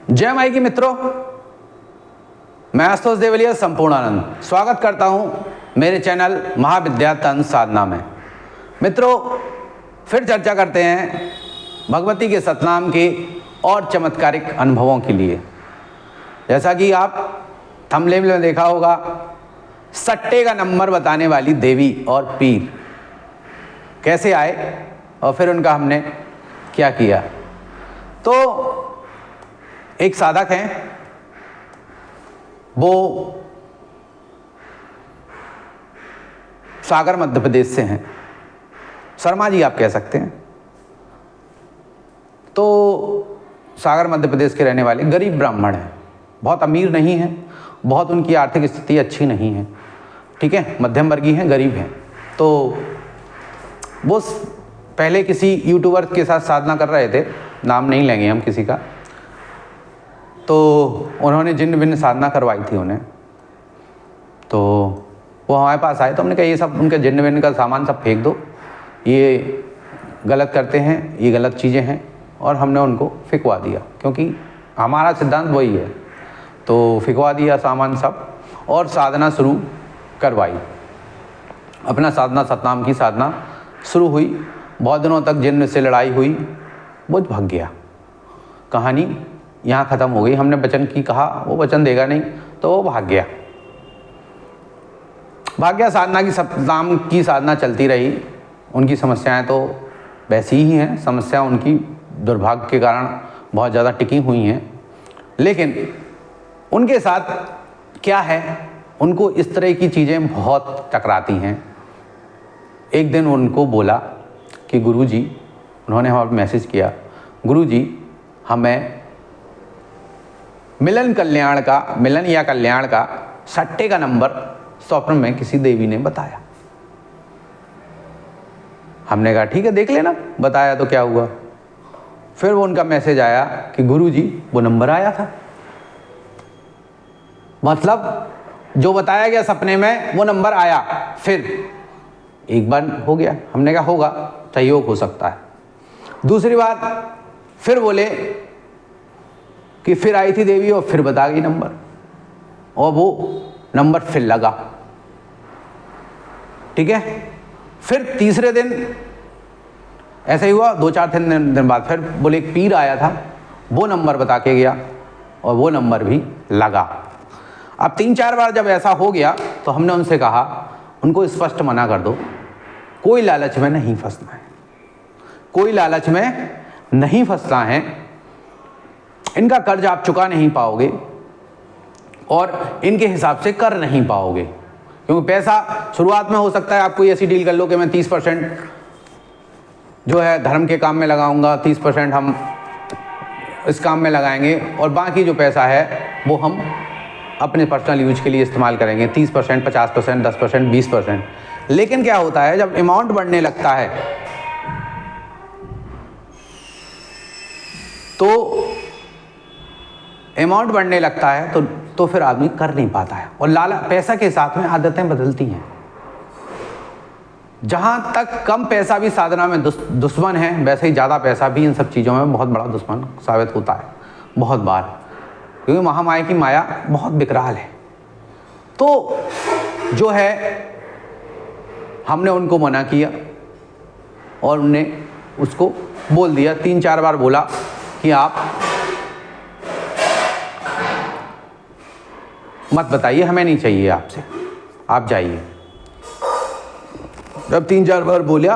जय माई की मित्रों, मैं आशुतोष देवलिया संपूर्णानंद स्वागत करता हूं मेरे चैनल महाविद्या तंत्र साधना में। मित्रों, फिर चर्चा करते हैं भगवती के सतनाम के और चमत्कारिक अनुभवों के लिए। जैसा कि आप थंबनेल में देखा होगा, सट्टे का नंबर बताने वाली देवी और पीर कैसे आए और फिर उनका हमने क्या किया। तो एक साधक हैं, वो सागर मध्य प्रदेश से हैं, शर्मा जी आप कह सकते हैं। तो सागर मध्य प्रदेश के रहने वाले गरीब ब्राह्मण हैं, बहुत अमीर नहीं हैं, बहुत उनकी आर्थिक स्थिति अच्छी नहीं है, ठीक है, मध्यम वर्गीय हैं, गरीब हैं। तो वो पहले किसी यूट्यूबर के साथ साधना कर रहे थे, नाम नहीं लेंगे हम किसी का। तो उन्होंने जिन्न विन्न साधना करवाई थी उन्हें। तो वो हमारे पास आए तो हमने कहा ये सब उनके जिन्न विन्न का सामान सब फेंक दो, ये गलत करते हैं, ये गलत चीज़ें हैं, और हमने उनको फेंकवा दिया क्योंकि हमारा सिद्धांत वही है। तो फेंकवा दिया सामान सब और साधना शुरू करवाई। अपना साधना सतनाम की साधना शुरू हुई। बहुत दिनों तक जिन्न से लड़ाई हुई, वो भाग गया। कहानी यहाँ ख़त्म हो गई। हमने वचन की कहा, वो वचन देगा नहीं, तो वो भाग गया। साधना की सतनाम की साधना चलती रही। उनकी समस्याएं तो वैसी ही हैं, समस्या उनकी दुर्भाग्य के कारण बहुत ज़्यादा टिकी हुई हैं। लेकिन उनके साथ क्या है, उनको इस तरह की चीज़ें बहुत टकराती हैं। एक दिन उनको बोला कि गुरुजी, उन्होंने हमें मैसेज किया, गुरुजी हमें मिलन या कल्याण का सट्टे का नंबर स्वप्न में किसी देवी ने बताया। हमने कहा ठीक है, देख लेना, बताया तो क्या हुआ। फिर वो उनका मैसेज आया कि गुरुजी वो नंबर आया था, मतलब जो बताया गया सपने में वो नंबर आया। फिर एक बार हो गया, हमने कहा होगा, सहयोग हो सकता है। दूसरी बार फिर बोले कि फिर आई थी देवी और फिर बता गई नंबर, और वो नंबर फिर लगा, ठीक है। फिर तीसरे दिन ऐसा ही हुआ, 2-4 दिन बाद फिर बोले एक पीर आया था, वो नंबर बता के गया और वो नंबर भी लगा। अब 3-4 बार जब ऐसा हो गया तो हमने उनसे कहा, उनको स्पष्ट मना कर दो, कोई लालच में नहीं फंसना है, कोई लालच में नहीं फंसना है। इनका कर्ज आप चुका नहीं पाओगे और इनके हिसाब से कर नहीं पाओगे, क्योंकि पैसा शुरुआत में हो सकता है आप कोई ऐसी डील कर लो कि मैं 30% जो है धर्म के काम में लगाऊंगा, 30% हम इस काम में लगाएंगे और बाकी जो पैसा है वो हम अपने पर्सनल यूज के लिए इस्तेमाल करेंगे, 30%, 50%, 10%, 20%। लेकिन क्या होता है, जब अमाउंट बढ़ने लगता है तो फिर आदमी कर नहीं पाता है, और पैसा के साथ में आदतें बदलती हैं। जहां तक कम पैसा भी साधना में दुश्मन है, वैसे ही ज़्यादा पैसा भी इन सब चीज़ों में बहुत बड़ा दुश्मन साबित होता है बहुत बार, क्योंकि महामाया की माया बहुत विकराल है। तो जो है हमने उनको मना किया और उनने उसको बोल दिया, 3-4 बार बोला कि आप मत बताइए, हमें नहीं चाहिए आपसे, आप जाइए। जब 3-4 बार बोला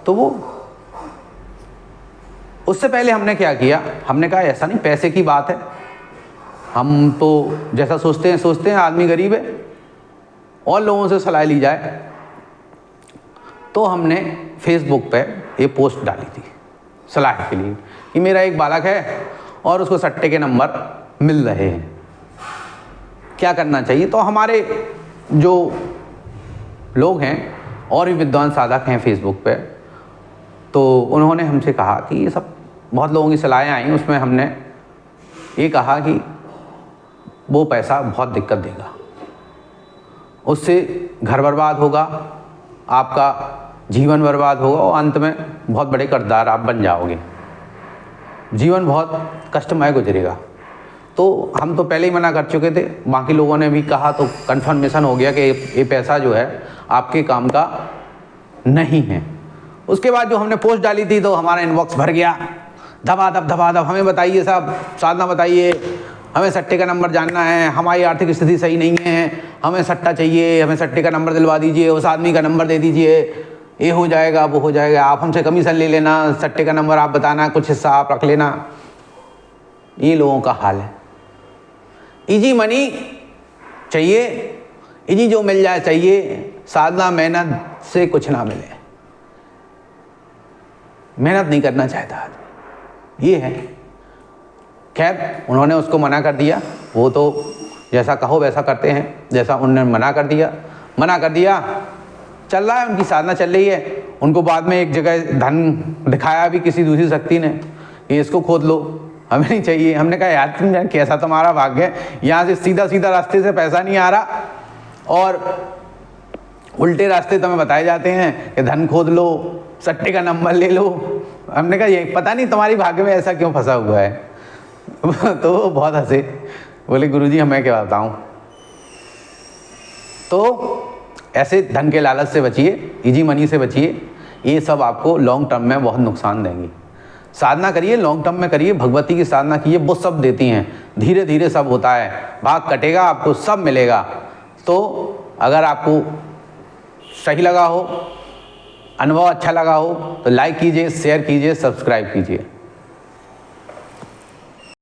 तो वो, उससे पहले हमने क्या किया, हमने कहा ऐसा नहीं, पैसे की बात है, हम तो जैसा सोचते हैं आदमी गरीब है और लोगों से सलाह ली जाए। तो हमने फेसबुक पे ये पोस्ट डाली थी सलाह के लिए कि मेरा एक बालक है और उसको सट्टे के नंबर मिल रहे हैं, क्या करना चाहिए। तो हमारे जो लोग हैं और भी विद्वान साधक हैं फेसबुक पे, तो उन्होंने हमसे कहा कि ये सब बहुत लोगों की सलाहें आई, उसमें हमने ये कहा कि वो पैसा बहुत दिक्कत देगा, उससे घर बर्बाद होगा, आपका जीवन बर्बाद होगा और अंत में बहुत बड़े कर्जदार आप बन जाओगे, जीवन बहुत कष्टमय गुजरेगा। तो हम तो पहले ही मना कर चुके थे, बाकी लोगों ने भी कहा तो कन्फर्मेशन हो गया कि ये पैसा जो है आपके काम का नहीं है। उसके बाद जो हमने पोस्ट डाली थी तो हमारा इनबॉक्स भर गया, धबाधब हमें बताइए साहब, साधना बताइए, हमें सट्टे का नंबर जानना है, हमारी आर्थिक स्थिति सही नहीं है, हमें सट्टा चाहिए, हमें सट्टे का नंबर दिलवा दीजिए, उस आदमी का नंबर दे दीजिए, ये हो जाएगा वो हो जाएगा, आप हमसे कमीशन ले लेना, सट्टे का नंबर आप बताना, कुछ हिस्सा आप रख लेना। ये लोगों का हाल है। इजी मनी चाहिए, इजी जो मिल जाए चाहिए, साधना मेहनत से कुछ ना मिले, मेहनत नहीं करना चाहता आदमी, ये है। खैर उन्होंने उसको मना कर दिया, वो तो जैसा कहो वैसा करते हैं, जैसा उन्होंने मना कर दिया चल रहा है, उनकी साधना चल रही है। उनको बाद में एक जगह धन दिखाया भी किसी दूसरी शक्ति ने कि इसको खोद लो, हमें नहीं चाहिए। हमने कहा यार तुम कैसा तुम्हारा भाग्य है, यहाँ से सीधा रास्ते से पैसा नहीं आ रहा और उल्टे रास्ते तुम्हें बताए जाते हैं कि धन खोद लो, सट्टे का नंबर ले लो। हमने कहा ये पता नहीं तुम्हारी भाग्य में ऐसा क्यों फंसा हुआ है। तो बहुत हंसे, बोले गुरुजी हमें क्या बताऊं। तो ऐसे धन के लालच से बचिए, इजी मनी से बचिए, ये सब आपको लॉन्ग टर्म में बहुत नुकसान देंगी। साधना करिए, लॉन्ग टर्म में करिए, भगवती की साधना कीजिए, वो सब देती हैं, धीरे धीरे सब होता है, भाग कटेगा, आपको सब मिलेगा। तो अगर आपको सही लगा हो, अनुभव अच्छा लगा हो तो लाइक कीजिए, शेयर कीजिए, सब्सक्राइब कीजिए।